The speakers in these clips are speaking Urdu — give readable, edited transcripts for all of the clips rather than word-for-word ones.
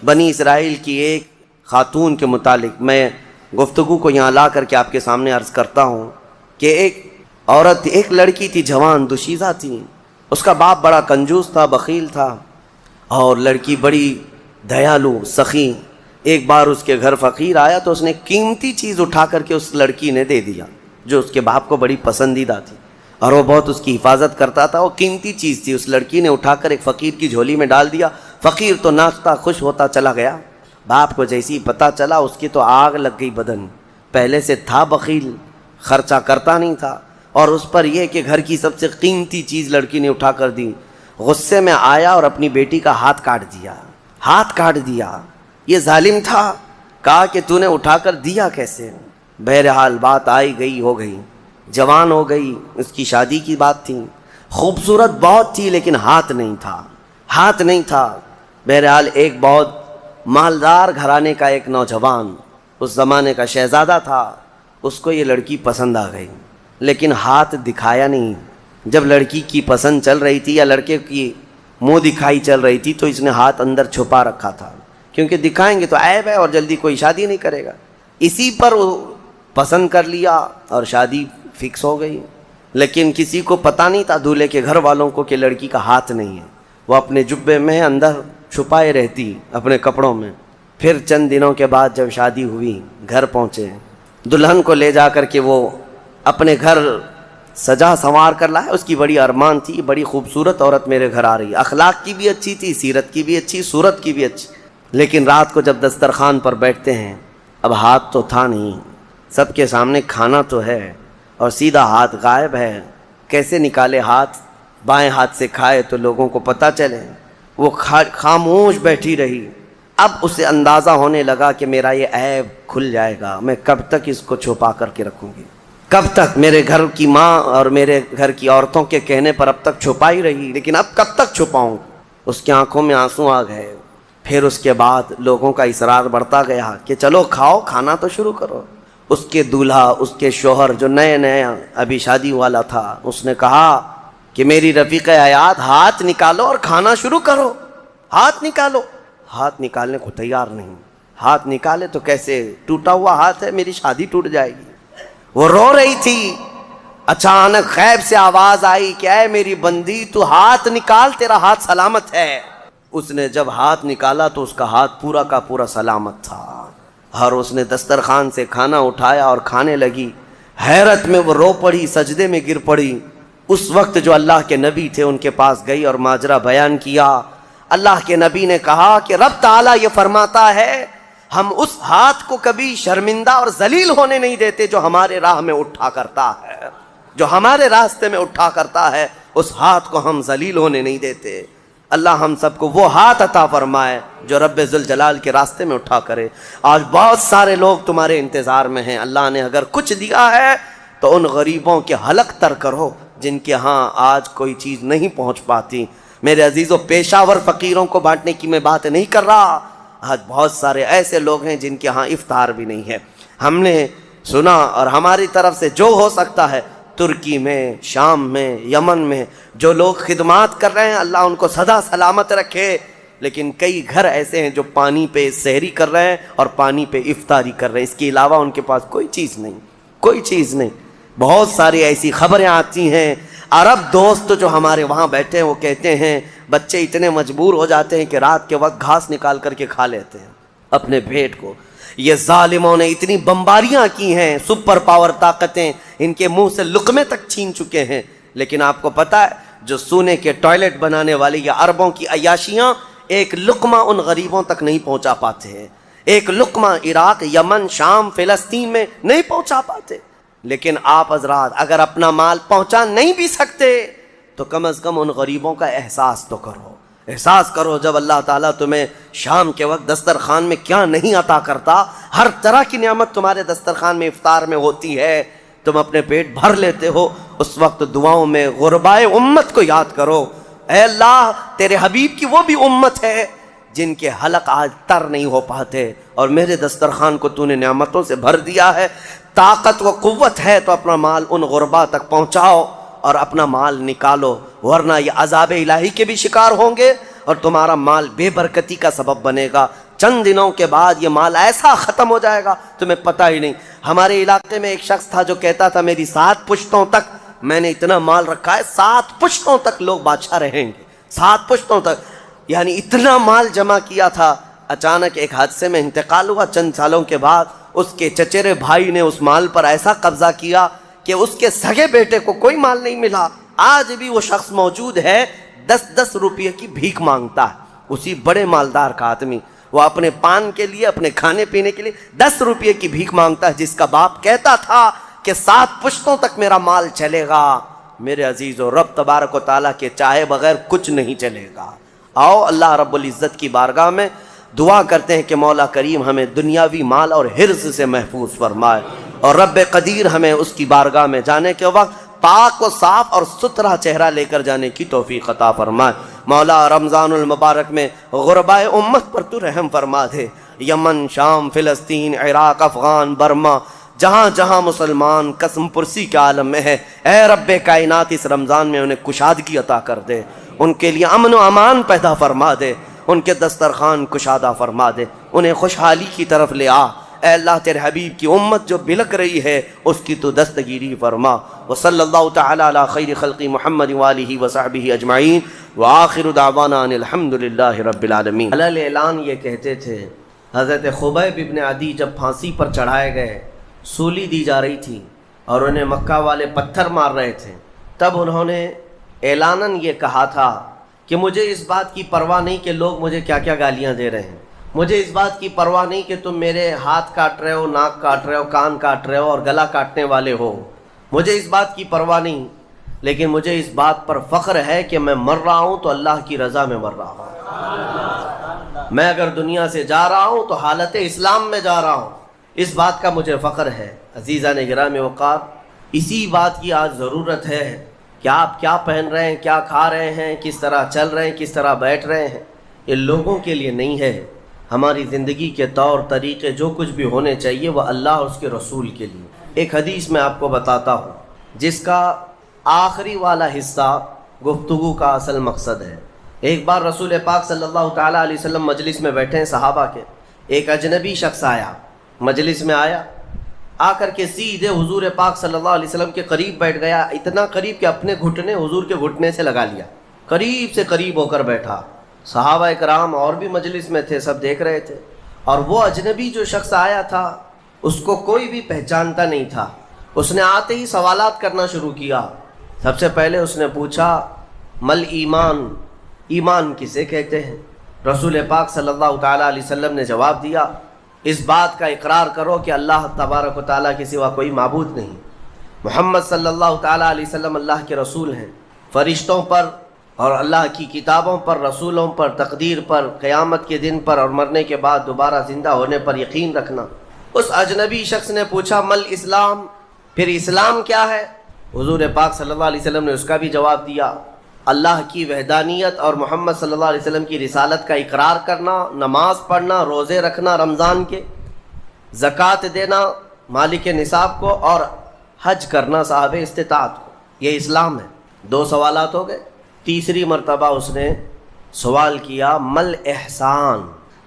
بنی اسرائیل کی ایک خاتون کے متعلق میں گفتگو کو یہاں لا کر کے آپ کے سامنے عرض کرتا ہوں کہ ایک عورت، ایک لڑکی تھی، جوان دوشیزہ تھی. اس کا باپ بڑا کنجوس تھا، بخیل تھا، اور لڑکی بڑی دیالو سخی. ایک بار اس کے گھر فقیر آیا تو اس نے قیمتی چیز اٹھا کر کے اس لڑکی نے دے دیا جو اس کے باپ کو بڑی پسندیدہ تھی، اور وہ بہت اس کی حفاظت کرتا تھا. وہ قیمتی چیز تھی، اس لڑکی نے اٹھا کر ایک فقیر کی جھولی میں ڈال دیا. فقیر تو ناچتا خوش ہوتا چلا گیا. باپ کو جیسی پتہ چلا اس کی تو آگ لگ گئی بدن. پہلے سے تھا بخیل، خرچہ کرتا نہیں تھا، اور اس پر یہ کہ گھر کی سب سے قیمتی چیز لڑکی نے اٹھا کر دی. غصے میں آیا اور اپنی بیٹی کا ہاتھ کاٹ دیا. یہ ظالم تھا. کہا کہ تو نے اٹھا کر دیا کیسے؟ بہرحال بات آئی گئی ہو گئی، جوان ہو گئی. اس کی شادی کی بات تھی، خوبصورت بہت تھی لیکن ہاتھ نہیں تھا. بہرحال ایک بہت مالدار گھرانے کا ایک نوجوان، اس زمانے کا شہزادہ تھا، اس کو یہ لڑکی پسند آ گئی لیکن ہاتھ دکھایا نہیں. جب لڑکی کی پسند چل رہی تھی یا لڑکے کی منہ دکھائی چل رہی تھی تو اس نے ہاتھ اندر چھپا رکھا تھا، کیونکہ دکھائیں گے تو عیب ہے اور جلدی کوئی شادی نہیں کرے گا. اسی پر وہ پسند کر لیا اور شادی فکس ہو گئی. لیکن کسی کو پتہ نہیں تھا، دولہے کے گھر والوں کو، کہ لڑکی کا ہاتھ نہیں ہے. وہ اپنے جبے میں اندر چھپائے رہتی اپنے کپڑوں میں. پھر چند دنوں کے بعد جب شادی ہوئی، گھر پہنچے، دلہن کو لے جا کر کے وہ اپنے گھر سجا سنوار کر لایا. اس کی بڑی ارمان تھی، بڑی خوبصورت عورت میرے گھر آ رہی. اخلاق کی بھی اچھی تھی، سیرت کی بھی اچھی، صورت کی بھی اچھی. لیکن رات کو جب دسترخوان پر بیٹھتے ہیں، اب ہاتھ تو تھا نہیں، سب کے سامنے کھانا تو ہے اور سیدھا ہاتھ غائب ہے. کیسے نکالے ہاتھ؟ بائیں ہاتھ سے کھائے تو لوگوں کو پتہ چلے. وہ خاموش بیٹھی رہی. اب اسے اندازہ ہونے لگا کہ میرا یہ عیب کھل جائے گا، میں کب تک اس کو چھپا کر کے رکھوں گی؟ کب تک؟ میرے گھر کی ماں اور میرے گھر کی عورتوں کے کہنے پر اب تک چھپائی رہی، لیکن اب کب تک چھپاؤں؟ اس کی آنکھوں میں آنسو آ گئے. پھر اس کے بعد لوگوں کا اصرار بڑھتا گیا کہ چلو کھاؤ، کھانا تو شروع کرو. اس کے دولہا، اس کے شوہر جو نئے ابھی شادی والا تھا، اس نے کہا کہ میری رفیق حیات، ہاتھ نکالو اور کھانا شروع کرو. ہاتھ نکالو. ہاتھ نکالنے کو تیار نہیں. ہاتھ نکالے تو کیسے؟ ٹوٹا ہوا ہاتھ ہے، میری شادی ٹوٹ جائے گی. وہ رو رہی تھی. اچانک غیب سے آواز آئی کہ اے میری بندی، تو ہاتھ نکال، تیرا ہاتھ سلامت ہے. اس نے جب ہاتھ نکالا تو اس کا ہاتھ پورا کا پورا سلامت تھا، اور اس نے دسترخوان سے کھانا اٹھایا اور کھانے لگی. حیرت میں وہ رو پڑی، سجدے میں گر پڑی. اس وقت جو اللہ کے نبی تھے ان کے پاس گئی اور ماجرا بیان کیا. اللہ کے نبی نے کہا کہ رب تعالیٰ یہ فرماتا ہے، ہم اس ہاتھ کو کبھی شرمندہ اور ذلیل ہونے نہیں دیتے جو ہمارے راہ میں اٹھا کرتا ہے، جو ہمارے راستے میں اٹھا کرتا ہے، اس ہاتھ کو ہم ذلیل ہونے نہیں دیتے. اللہ ہم سب کو وہ ہاتھ عطا فرمائے جو رب ذوالجلال کے راستے میں اٹھا کرے. آج بہت سارے لوگ تمہارے انتظار میں ہیں. اللہ نے اگر کچھ دیا ہے تو ان غریبوں کے حلق تر کرو جن کے ہاں آج کوئی چیز نہیں پہنچ پاتی. میرے عزیزوں، پیشہ ور فقیروں کو بانٹنے کی میں بات نہیں کر رہا. آج بہت سارے ایسے لوگ ہیں جن کے ہاں افطار بھی نہیں ہے. ہم نے سنا اور ہماری طرف سے جو ہو سکتا ہے، ترکی میں، شام میں، یمن میں جو لوگ خدمات کر رہے ہیں، اللہ ان کو سدا سلامت رکھے. لیکن کئی گھر ایسے ہیں جو پانی پہ سحری کر رہے ہیں اور پانی پہ افطاری کر رہے ہیں. اس کے علاوہ ان کے پاس کوئی چیز نہیں. بہت ساری ایسی خبریں آتی ہیں. عرب دوست جو ہمارے وہاں بیٹھے ہیں وہ کہتے ہیں بچے اتنے مجبور ہو جاتے ہیں کہ رات کے وقت گھاس نکال کر کے کھا لیتے ہیں اپنے پیٹ کو. یہ ظالموں نے اتنی بمباریاں کی ہیں، سپر پاور طاقتیں ان کے منہ سے لقمے تک چھین چکے ہیں. لیکن آپ کو پتا ہے جو سونے کے ٹوائلٹ بنانے والی یا عربوں کی عیاشیاں، ایک لقمہ ان غریبوں تک نہیں پہنچا پاتے ہیں. ایک لقمہ عراق، یمن، شام، فلسطین میں نہیں پہنچا پاتے. لیکن آپ حضرات اگر اپنا مال پہنچا نہیں بھی سکتے تو کم از کم ان غریبوں کا احساس تو کرو. احساس کرو جب اللہ تعالیٰ تمہیں شام کے وقت دسترخوان میں کیا نہیں عطا کرتا. ہر طرح کی نعمت تمہارے دسترخوان میں افطار میں ہوتی ہے، تم اپنے پیٹ بھر لیتے ہو. اس وقت دعاؤں میں غربائے امت کو یاد کرو. اے اللہ، تیرے حبیب کی وہ بھی امت ہے جن کے حلق آج تر نہیں ہو پاتے، اور میرے دسترخوان کو تو نے نعمتوں سے بھر دیا ہے. طاقت و قوت ہے تو اپنا مال ان غربا تک پہنچاؤ اور اپنا مال نکالو، ورنہ یہ عذاب الہی کے بھی شکار ہوں گے اور تمہارا مال بے برکتی کا سبب بنے گا. چند دنوں کے بعد یہ مال ایسا ختم ہو جائے گا تمہیں پتہ ہی نہیں۔ ہمارے علاقے میں ایک شخص تھا جو کہتا تھا میری 7 پشتوں تک میں نے اتنا مال رکھا ہے، 7 پشتوں تک لوگ بادشاہ رہیں گے، 7 پشتوں تک، یعنی اتنا مال جمع کیا تھا۔ اچانک ایک حادثے میں انتقال ہوا، چند سالوں کے بعد اس کے چچیرے بھائی نے اس مال پر ایسا قبضہ کیا کہ اس کے سگے بیٹے کو کوئی مال نہیں ملا۔ آج بھی وہ شخص موجود ہے، 10 روپے کی بھیک مانگتا ہے، اسی بڑے مالدار کا آدمی، وہ اپنے پان کے لیے، اپنے کھانے پینے کے لیے 10 روپے کی بھیک مانگتا ہے، جس کا باپ کہتا تھا کہ 7 پشتوں تک میرا مال چلے گا۔ میرے عزیزو، رب تبارک و تعالیٰ کے چاہے بغیر کچھ نہیں چلے گا۔ آؤ اللہ رب العزت کی بارگاہ میں دعا کرتے ہیں کہ مولا کریم ہمیں دنیاوی مال اور حرص سے محفوظ فرمائے، اور رب قدیر ہمیں اس کی بارگاہ میں جانے کے وقت پاک و صاف اور ستھرا چہرہ لے کر جانے کی توفیق عطا فرمائے۔ مولا رمضان المبارک میں غربائے امت پر تو رحم فرما دے، یمن، شام، فلسطین، عراق، افغان، برما، جہاں جہاں مسلمان قسم پرسی کے عالم میں ہے، اے رب کائنات اس رمضان میں انہیں کشادگی عطا کر دے، ان کے لیے امن و امان پیدا فرما دے، ان کے دسترخوان کشادہ فرما دے، انہیں خوشحالی کی طرف لے آ۔ اے اللہ تیرے حبیب کی امت جو بلک رہی ہے اس کی تو دستگیری فرما۔ وصلی اللہ تعالی علی خیر خلق محمد وآلہ وصحبہ اجمعین، وآخر دعوانا ان الحمد للہ رب العالمین۔ علل اعلان یہ کہتے تھے، حضرت خبیب ابن عدی جب پھانسی پر چڑھائے گئے، سولی دی جا رہی تھی اور انہیں مکہ والے پتھر مار رہے تھے، تب انہوں نے اعلاناً یہ کہا تھا کہ مجھے اس بات کی پرواہ نہیں کہ لوگ مجھے کیا کیا گالیاں دے رہے ہیں، مجھے اس بات کی پرواہ نہیں کہ تم میرے ہاتھ کاٹ رہے ہو، ناک کاٹ رہے ہو، کان کاٹ رہے ہو اور گلا کاٹنے والے ہو، مجھے اس بات کی پرواہ نہیں، لیکن مجھے اس بات پر فخر ہے کہ میں مر رہا ہوں تو اللہ کی رضا میں مر رہا ہوں، میں اگر دنیا سے جا رہا ہوں تو حالت اسلام میں جا رہا ہوں، اس بات کا مجھے فخر ہے۔ عزیزان گرامی وقار، اسی بات کی آج ضرورت ہے کہ آپ کیا پہن رہے ہیں، کیا کھا رہے ہیں، کس طرح چل رہے ہیں، کس طرح بیٹھ رہے ہیں، یہ لوگوں کے لیے نہیں ہے۔ ہماری زندگی کے طور طریقے جو کچھ بھی ہونے چاہیے وہ اللہ اور اس کے رسول کے لیے۔ ایک حدیث میں آپ کو بتاتا ہوں جس کا آخری والا حصہ گفتگو کا اصل مقصد ہے۔ ایک بار رسول پاک صلی اللہ تعالیٰ علیہ وسلم مجلس میں بیٹھے ہیں صحابہ کے، ایک اجنبی شخص آیا، مجلس میں آیا، آ کر کے سیدھے حضور پاک صلی اللہ علیہ وسلم کے قریب بیٹھ گیا، اتنا قریب کہ اپنے گھٹنے حضور کے گھٹنے سے لگا لیا، قریب سے قریب ہو کر بیٹھا۔ صحابہ کرام اور بھی مجلس میں تھے، سب دیکھ رہے تھے، اور وہ اجنبی جو شخص آیا تھا اس کو کوئی بھی پہچانتا نہیں تھا۔ اس نے آتے ہی سوالات کرنا شروع کیا۔ سب سے پہلے اس نے پوچھا مل ایمان، ایمان کسے کہتے ہیں؟ رسول پاک صلی اللہ تعالیٰ علیہ وسلم نے جواب دیا، اس بات کا اقرار کرو کہ اللہ تبارک و تعالیٰ کے سوا کوئی معبود نہیں، محمد صلی اللہ تعالیٰ علیہ وسلم اللہ کے رسول ہیں، فرشتوں پر اور اللہ کی کتابوں پر، رسولوں پر، تقدیر پر، قیامت کے دن پر اور مرنے کے بعد دوبارہ زندہ ہونے پر یقین رکھنا۔ اس اجنبی شخص نے پوچھا مل اسلام، پھر اسلام کیا ہے؟ حضور پاک صلی اللہ علیہ وسلم نے اس کا بھی جواب دیا، اللہ کی وحدانیت اور محمد صلی اللہ علیہ وسلم کی رسالت کا اقرار کرنا، نماز پڑھنا، روزے رکھنا رمضان کے، زکوٰۃ دینا مالک نصاب کو، اور حج کرنا صاحب استطاعت کو، یہ اسلام ہے۔ 2 سوالات ہو گئے۔ تیسری مرتبہ اس نے سوال کیا مل احسان،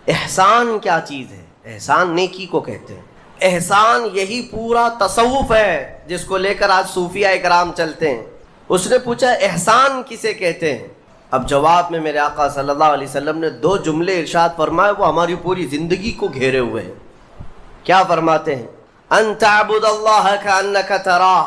احسان کیا چیز ہے؟ احسان نیکی کو کہتے ہیں، احسان یہی پورا تصوف ہے جس کو لے کر آج صوفیہ اکرام چلتے ہیں۔ اس نے پوچھا احسان کسے کہتے ہیں؟ اب جواب میں میرے آقا صلی اللہ علیہ وسلم نے 2 جملے ارشاد فرمائے، وہ ہماری پوری زندگی کو گھیرے ہوئے ہیں۔ کیا فرماتے ہیں؟ ان تعبد اللہ کأنک تراہ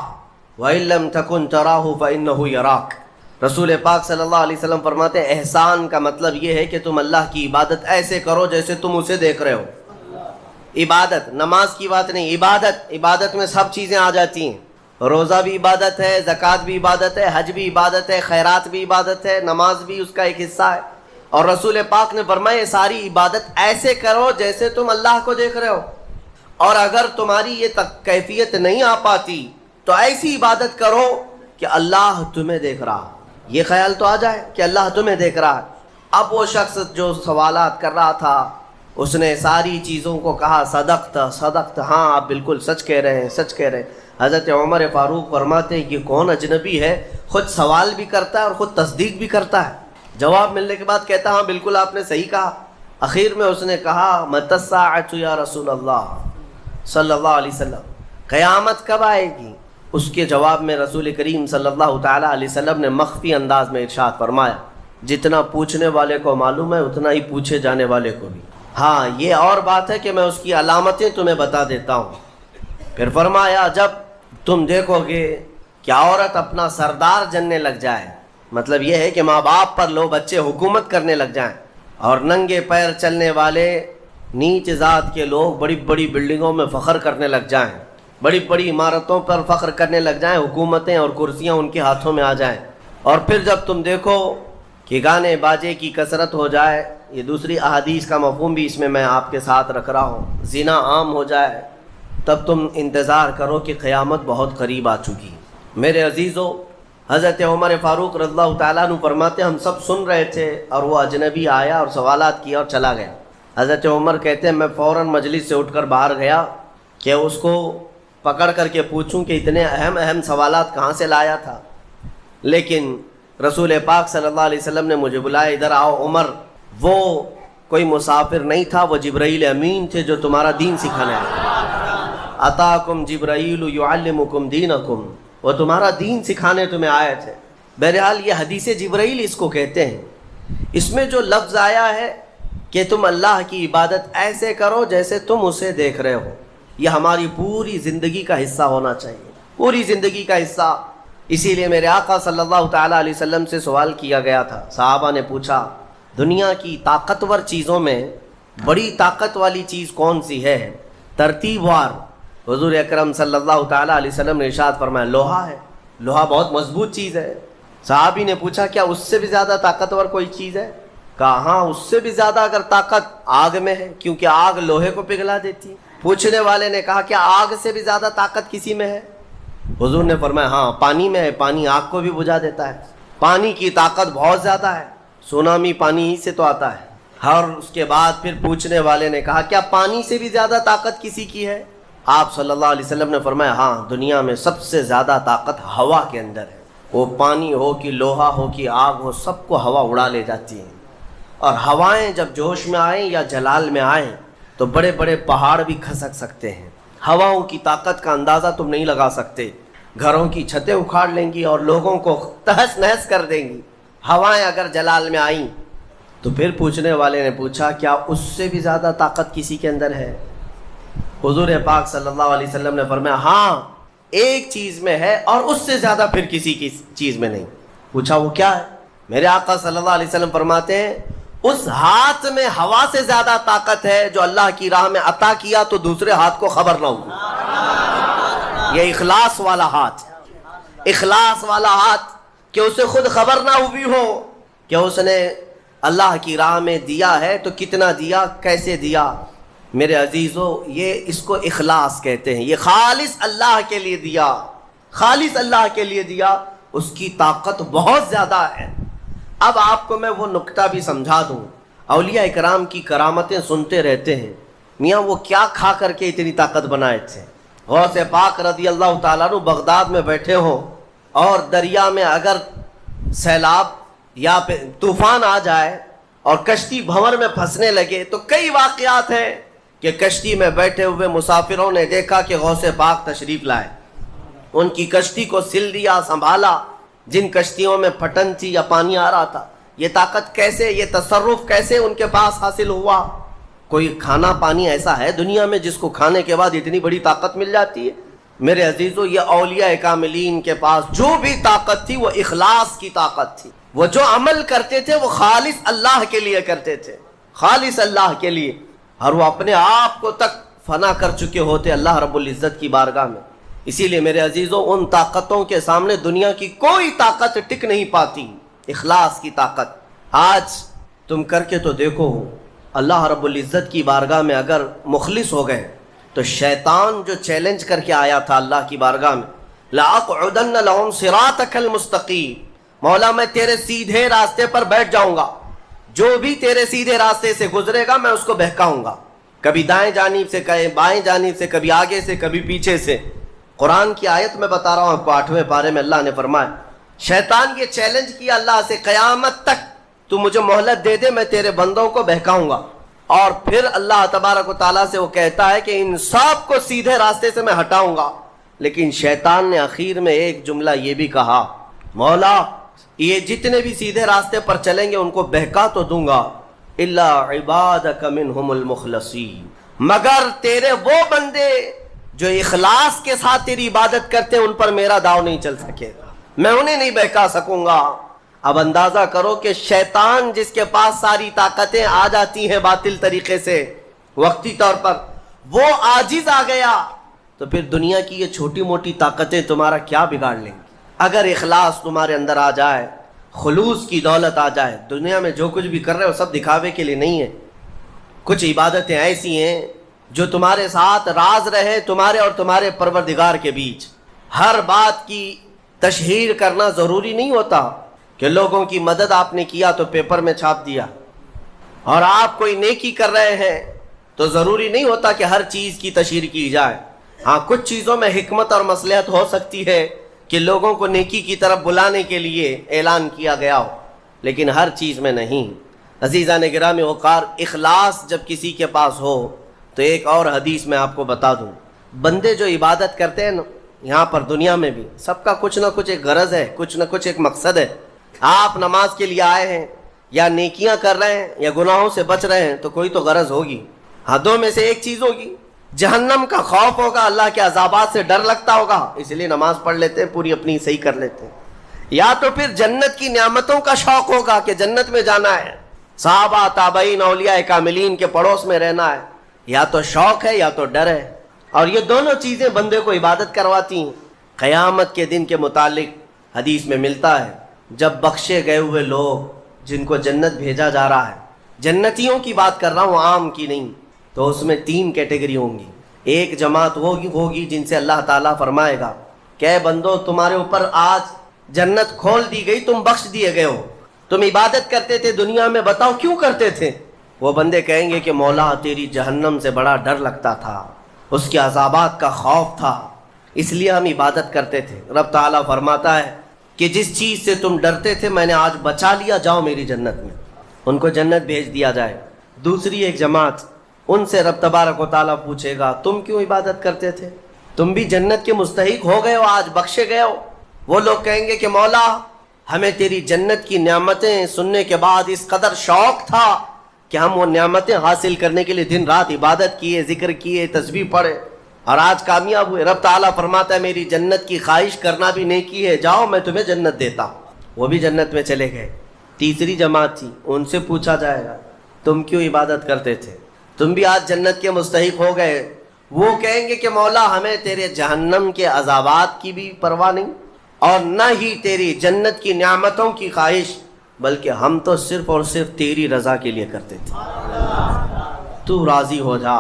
وإن لم تکن تراہ فإنہ یراک۔ رسول پاک صلی اللہ علیہ وسلم فرماتے ہیں احسان کا مطلب یہ ہے کہ تم اللہ کی عبادت ایسے کرو جیسے تم اسے دیکھ رہے ہو۔ عبادت، نماز کی بات نہیں، عبادت میں سب چیزیں آ جاتی ہیں، روزہ بھی عبادت ہے، زکوٰۃ بھی عبادت ہے، حج بھی عبادت ہے، خیرات بھی عبادت ہے، نماز بھی اس کا ایک حصہ ہے۔ اور رسول پاک نے فرمایا یہ ساری عبادت ایسے کرو جیسے تم اللہ کو دیکھ رہے ہو، اور اگر تمہاری یہ کیفیت نہیں آ پاتی تو ایسی عبادت کرو کہ اللہ تمہیں دیکھ رہا، یہ خیال تو آ جائے کہ اللہ تمہیں دیکھ رہا ہے۔ اب وہ شخص جو سوالات کر رہا تھا اس نے ساری چیزوں کو کہا صدقت، ہاں آپ بالکل سچ کہہ رہے ہیں، سچ کہہ رہے ہیں۔ حضرت عمر فاروق فرماتے ہیں کہ کون اجنبی ہے، خود سوال بھی کرتا ہے اور خود تصدیق بھی کرتا ہے، جواب ملنے کے بعد کہتا ہاں بالکل آپ نے صحیح کہا۔ آخر میں اس نے کہا متی الساعۃ یا رسول اللہ صلی اللہ علیہ وسلم، قیامت کب آئے گی؟ اس کے جواب میں رسول کریم صلی اللہ تعالیٰ علیہ وسلم نے مخفی انداز میں ارشاد فرمایا، جتنا پوچھنے والے کو معلوم ہے اتنا ہی پوچھے جانے والے کو بھی۔ ہاں یہ اور بات ہے کہ میں اس کی علامتیں تمہیں بتا دیتا ہوں۔ پھر فرمایا جب تم دیکھو گے کہ عورت اپنا سردار جننے لگ جائے، مطلب یہ ہے کہ ماں باپ پر لو بچے حکومت کرنے لگ جائیں، اور ننگے پیر چلنے والے نیچ ذات کے لوگ بڑی بڑی بلڈنگوں میں فخر کرنے لگ جائیں، بڑی بڑی عمارتوں پر فخر کرنے لگ جائیں، حکومتیں اور کرسیاں ان کے ہاتھوں میں آ جائیں، اور پھر جب تم دیکھو کہ گانے باجے کی کثرت ہو جائے، یہ دوسری احادیث کا مفہوم بھی اس میں آپ کے ساتھ رکھ رہا ہوں، زنا عام ہو جائے، تب تم انتظار کرو کہ قیامت بہت قریب آ چکی۔ میرے عزیزو، حضرت عمر فاروق رضی اللہ تعالیٰ عنہ فرماتے ہم سب سن رہے تھے اور وہ اجنبی آیا اور سوالات کیا اور چلا گیا۔ حضرت عمر کہتے ہیں میں فوراً مجلس سے اٹھ کر باہر گیا کہ اس کو پکڑ کر کے پوچھوں کہ اتنے اہم سوالات کہاں سے لایا تھا، لیکن رسول پاک صلی اللہ علیہ وسلم نے مجھے بلایا، ادھر آؤ عمر، وہ کوئی مسافر نہیں تھا، وہ جبرائیل امین تھے جو تمہارا دین سکھانے آئے۔ اتاکم جبرائیل یعلمکم دینکم، وہ تمہارا دین سکھانے تمہیں آئے تھے۔ بہرحال یہ حدیث جبرائیل اس کو کہتے ہیں۔ اس میں جو لفظ آیا ہے کہ تم اللہ کی عبادت ایسے کرو جیسے تم اسے دیکھ رہے ہو، یہ ہماری پوری زندگی کا حصہ ہونا چاہیے، پوری زندگی کا حصہ۔ اسی لیے میرے آقا صلی اللہ تعالیٰ علیہ وسلم سے سوال کیا گیا تھا، صحابہ نے پوچھا دنیا کی طاقتور چیزوں میں بڑی طاقت والی چیز کون سی ہے؟ ترتیب وار حضور اکرم صلی اللہ تعالیٰ علیہ وسلم نے ارشاد فرمایا لوہا ہے، لوہا بہت مضبوط چیز ہے۔ صحابی نے پوچھا کیا اس سے بھی زیادہ طاقتور کوئی چیز ہے؟ کہا ہاں اس سے بھی زیادہ اگر طاقت آگ میں ہے، کیونکہ آگ لوہے کو پگھلا دیتی ہے۔ پوچھنے والے نے کہا کیا آگ سے بھی زیادہ طاقت کسی میں ہے؟ حضور نے فرمایا ہاں پانی میں ہے، پانی آگ کو بھی بجھا دیتا ہے، پانی کی طاقت بہت زیادہ ہے، سونامی پانی ہی سے تو آتا ہے۔ اور اس کے بعد پھر پوچھنے والے نے کہا کیا پانی سے بھی زیادہ طاقت کسی کی ہے؟ آپ صلی اللہ علیہ وسلم نے فرمایا ہاں دنیا میں سب سے زیادہ طاقت ہوا کے اندر ہے، وہ پانی ہو کہ لوہا ہو کہ آگ ہو، سب کو ہوا اڑا لے جاتی ہے، اور ہوائیں جب جوش میں آئیں یا جلال میں آئیں تو بڑے بڑے پہاڑ بھی کھسک سکتے ہیں۔ ہواؤں کی طاقت کا اندازہ تم نہیں لگا سکتے، گھروں کی چھتیں اکھاڑ لیں گی اور لوگوں کو تہس نہس کر دیں گی ہوائیں اگر جلال میں آئیں۔ تو پھر پوچھنے والے نے پوچھا کیا اس سے بھی زیادہ طاقت کسی کے اندر ہے؟ حضور پاک صلی اللہ علیہ وسلم نے فرمایا ہاں ایک چیز میں ہے اور اس سے زیادہ پھر کسی کی چیز میں نہیں۔ پوچھا وہ کیا ہے؟ میرے آقا صلی اللہ علیہ وسلم فرماتے ہیں اس ہاتھ میں ہوا سے زیادہ طاقت ہے جو اللہ کی راہ میں عطا کیا تو دوسرے ہاتھ کو خبر نہ ہوئی۔ یہ اخلاص والا ہاتھ، اخلاص والا ہاتھ کہ اسے خود خبر نہ ہوئی ہو کہ اس نے اللہ کی راہ میں دیا ہے تو کتنا دیا، کیسے دیا۔ میرے عزیزو یہ اس کو اخلاص کہتے ہیں، یہ خالص اللہ کے لیے دیا، خالص اللہ کے لیے دیا، اس کی طاقت بہت زیادہ ہے۔ اب آپ کو میں وہ نکتہ بھی سمجھا دوں، اولیاء اکرام کی کرامتیں سنتے رہتے ہیں، میاں وہ کیا کھا کر کے اتنی طاقت بنائے تھے۔ غوث پاک رضی اللہ تعالیٰ عنہ بغداد میں بیٹھے ہوں اور دریا میں اگر سیلاب یا طوفان آ جائے اور کشتی بھنور میں پھنسنے لگے تو کئی واقعات ہیں کہ کشتی میں بیٹھے ہوئے مسافروں نے دیکھا کہ غوث پاک تشریف لائے، ان کی کشتی کو سل دیا، سنبھالا۔ جن کشتیوں میں پھٹن تھی یا پانی آ رہا تھا، یہ طاقت کیسے، یہ تصرف کیسے ان کے پاس حاصل ہوا؟ کوئی کھانا پانی ایسا ہے دنیا میں جس کو کھانے کے بعد اتنی بڑی طاقت مل جاتی ہے؟ میرے عزیزو یہ اولیاء کاملین کے پاس جو بھی طاقت تھی وہ اخلاص کی طاقت تھی، وہ جو عمل کرتے تھے وہ خالص اللہ کے لیے کرتے تھے، خالص اللہ کے لیے، اور وہ اپنے آپ کو تک فنا کر چکے ہوتے اللہ رب العزت کی بارگاہ میں۔ اسی لیے میرے عزیزو ان طاقتوں کے سامنے دنیا کی کوئی طاقت ٹک نہیں پاتی، اخلاص کی طاقت۔ آج تم کر کے تو دیکھو، اللہ رب العزت کی بارگاہ میں اگر مخلص ہو گئے تو شیطان جو چیلنج کر کے آیا تھا اللہ کی بارگاہ میں، لَأَقْعُدَنَّ لَهُمْ صِرَاطَكَ الْمُسْتَقِيمَ، مولا میں تیرے سیدھے راستے پر بیٹھ جاؤں گا، جو بھی تیرے سیدھے راستے سے گزرے گا میں اس کو بہکاؤں گا، کبھی دائیں جانب سے، کبھی بائیں جانب سے، کبھی آگے سے، کبھی پیچھے سے۔ قرآن کی آیت میں بتا رہا ہوں آپ کو، 8ویں پارے میں اللہ نے فرمایا شیطان یہ چیلنج کیا اللہ سے، قیامت تک تو مجھے مہلت دے دے میں تیرے بندوں کو بہکاؤں گا۔ اور پھر اللہ تبارک و تعالیٰ سے وہ کہتا ہے کہ ان سب کو سیدھے راستے سے میں ہٹاؤں گا. لیکن شیطان نے آخر میں ایک جملہ یہ بھی کہا, مولا یہ جتنے بھی سیدھے راستے پر چلیں گے ان کو بہکا تو دوں گا, الا عبادک منہم المخلصین, مگر تیرے وہ بندے جو اخلاص کے ساتھ تیری عبادت کرتے ہیں ان پر میرا داؤ نہیں چل سکے گا, میں انہیں نہیں بہکا سکوں گا. اب اندازہ کرو کہ شیطان جس کے پاس ساری طاقتیں آ جاتی ہیں باطل طریقے سے وقتی طور پر, وہ عاجز آ گیا تو پھر دنیا کی یہ چھوٹی موٹی طاقتیں تمہارا کیا بگاڑ لیں گی؟ اگر اخلاص تمہارے اندر آ جائے, خلوص کی دولت آ جائے, دنیا میں جو کچھ بھی کر رہے ہو سب دکھاوے کے لیے نہیں ہے. کچھ عبادتیں ایسی ہیں جو تمہارے ساتھ راز رہے تمہارے اور تمہارے پروردگار کے بیچ. ہر بات کی تشہیر کرنا ضروری نہیں ہوتا کہ لوگوں کی مدد آپ نے کیا تو پیپر میں چھاپ دیا, اور آپ کوئی نیکی کر رہے ہیں تو ضروری نہیں ہوتا کہ ہر چیز کی تشہیر کی جائے. ہاں کچھ چیزوں میں حکمت اور مصلحت ہو سکتی ہے کہ لوگوں کو نیکی کی طرف بلانے کے لیے اعلان کیا گیا ہو, لیکن ہر چیز میں نہیں. عزیزان گرامی وقار, اخلاص جب کسی کے پاس ہو تو ایک اور حدیث میں آپ کو بتا دوں, بندے جو عبادت کرتے ہیں نا یہاں پر دنیا میں بھی, سب کا کچھ نہ کچھ ایک غرض ہے, کچھ نہ کچھ ایک مقصد ہے. آپ نماز کے لیے آئے ہیں یا نیکیاں کر رہے ہیں یا گناہوں سے بچ رہے ہیں تو کوئی تو غرض ہوگی. ہاں دو میں سے ایک چیز ہوگی, جہنم کا خوف ہوگا, اللہ کے عذابات سے ڈر لگتا ہوگا اس لیے نماز پڑھ لیتے ہیں, پوری اپنی صحیح کر لیتے ہیں, یا تو پھر جنت کی نعمتوں کا شوق ہوگا کہ جنت میں جانا ہے, صحابہ تابعین اولیاء کاملین کے پڑوس میں رہنا ہے. یا تو شوق ہے یا تو ڈر ہے, اور یہ دونوں چیزیں بندے کو عبادت کرواتی ہیں. قیامت کے دن کے متعلق حدیث میں ملتا ہے, جب بخشے گئے ہوئے لوگ جن کو جنت بھیجا جا رہا ہے, جنتیوں کی بات کر رہا ہوں عام کی نہیں, تو اس میں 3 کیٹیگری ہوں گی. ایک جماعت ہوگی جن سے اللہ تعالیٰ فرمائے گا کہ اے بندو تمہارے اوپر آج جنت کھول دی گئی, تم بخش دیے گئے ہو, تم عبادت کرتے تھے دنیا میں, بتاؤ کیوں کرتے تھے؟ وہ بندے کہیں گے کہ مولا تیری جہنم سے بڑا ڈر لگتا تھا, اس کے عذابات کا خوف تھا, اس لیے ہم عبادت کرتے تھے. رب تعالیٰ فرماتا ہے کہ جس چیز سے تم ڈرتے تھے میں نے آج بچا لیا, جاؤ میری جنت میں. ان کو جنت بھیج دیا جائے. دوسری ایک جماعت, ان سے رب تبارک و تعالیٰ پوچھے گا تم کیوں عبادت کرتے تھے, تم بھی جنت کے مستحق ہو گئے ہو, آج بخشے گئے ہو. وہ لوگ کہیں گے کہ مولا ہمیں تیری جنت کی نعمتیں سننے کے بعد اس قدر شوق تھا کہ ہم وہ نعمتیں حاصل کرنے کے لیے دن رات عبادت کیے, ذکر کیے, تسبیح پڑھے, اور آج کامیاب ہوئے. رب تعالیٰ فرماتا ہے میری جنت کی خواہش کرنا بھی نیکی ہے, جاؤ میں تمہیں جنت دیتا ہوں. وہ بھی جنت میں چلے گئے. تیسری جماعت تھی, ان سے پوچھا جائے گا تم کیوں عبادت کرتے تھے, تم بھی آج جنت کے مستحق ہو گئے. وہ کہیں گے کہ مولا ہمیں تیرے جہنم کے عذابات کی بھی پرواہ نہیں اور نہ ہی تیری جنت کی نعمتوں کی خواہش, بلکہ ہم تو صرف اور صرف تیری رضا کے لیے کرتے تھے, تو راضی ہو جا,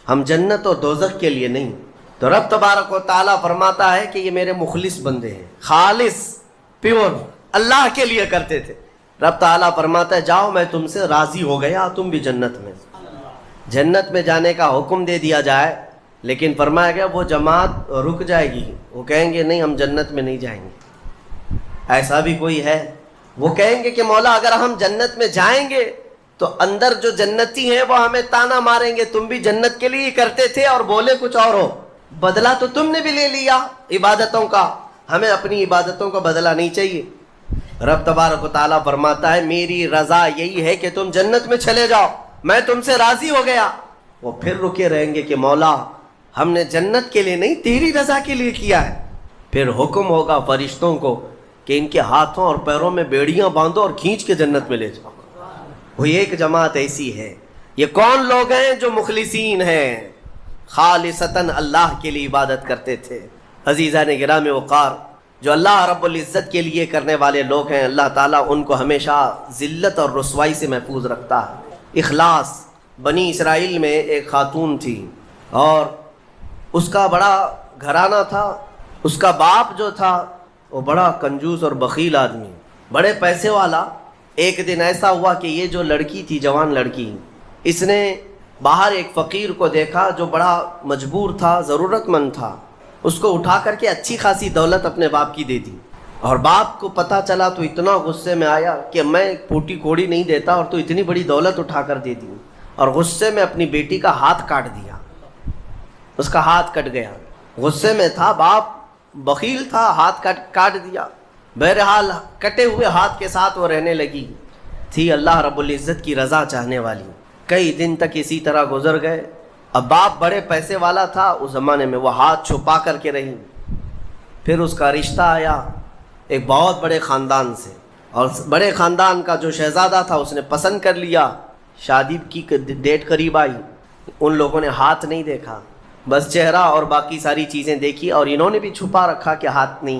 ہم جنت اور دوزخ کے لیے نہیں. تو رب تبارک و تعالیٰ فرماتا ہے کہ یہ میرے مخلص بندے ہیں, خالص پیور اللہ کے لیے کرتے تھے. رب تعالیٰ فرماتا ہے جاؤ میں تم سے راضی ہو گیا, تم بھی جنت میں. جنت میں جانے کا حکم دے دیا جائے, لیکن فرمایا گیا وہ جماعت رک جائے گی, وہ کہیں گے نہیں ہم جنت میں نہیں جائیں گے. ایسا بھی کوئی ہے, وہ کہیں گے کہ مولا اگر ہم جنت میں جائیں گے تو اندر جو جنتی ہیں وہ ہمیں تانا ماریں گے, تم بھی جنت کے لیے کرتے تھے اور بولے کچھ اور ہو, بدلہ تو تم نے بھی لے لیا عبادتوں کا, ہمیں اپنی عبادتوں کا بدلہ نہیں چاہیے. رب تبارک و تعالیٰ فرماتا ہے میری رضا یہی ہے کہ تم جنت میں چلے جاؤ, میں تم سے راضی ہو گیا. وہ پھر رکے رہیں گے کہ مولا ہم نے جنت کے لیے نہیں تیری رضا کے لیے کیا ہے. پھر حکم ہوگا فرشتوں کو کہ ان کے ہاتھوں اور پیروں میں بیڑیاں باندھو اور کھینچ کے جنت میں لے جاؤ. وہ ایک جماعت ایسی ہے. یہ کون لوگ ہیں جو مخلصین ہیں, خالصتاً اللہ کے لیے عبادت کرتے تھے. عزیزان گرامی وقار, جو اللہ رب العزت کے لیے کرنے والے لوگ ہیں اللہ تعالیٰ ان کو ہمیشہ ذلت اور رسوائی سے محفوظ رکھتا ہے. اخلاص, بنی اسرائیل میں ایک خاتون تھی اور اس کا بڑا گھرانہ تھا. اس کا باپ جو تھا وہ بڑا کنجوس اور بخیل آدمی, بڑے پیسے والا. ایک دن ایسا ہوا کہ یہ جو لڑکی تھی, جوان لڑکی, اس نے باہر ایک فقیر کو دیکھا جو بڑا مجبور تھا, ضرورت مند تھا. اس کو اٹھا کر کے اچھی خاصی دولت اپنے باپ کی دے دی, اور باپ کو پتہ چلا تو اتنا غصے میں آیا کہ میں پھوٹی کوڑی نہیں دیتا اور تو اتنی بڑی دولت اٹھا کر دے دی. اور غصے میں اپنی بیٹی کا ہاتھ کاٹ دیا، اس کا ہاتھ کٹ گیا، غصے میں تھا، باپ بخیل تھا، ہاتھ کاٹ دیا۔ بہرحال کٹے ہوئے ہاتھ کے ساتھ وہ رہنے لگی، تھی اللہ رب العزت کی رضا چاہنے والی۔ کئی دن تک اسی طرح گزر گئے۔ اب باپ بڑے پیسے والا تھا اس زمانے میں، وہ ہاتھ چھپا کر کے رہی۔ پھر اس کا رشتہ آیا ایک بہت بڑے خاندان سے، اور بڑے خاندان کا جو شہزادہ تھا اس نے پسند کر لیا۔ شادی کی ڈیٹ قریب آئی، ان لوگوں نے ہاتھ نہیں دیکھا، بس چہرہ اور باقی ساری چیزیں دیکھی، اور انہوں نے بھی چھپا رکھا کہ ہاتھ نہیں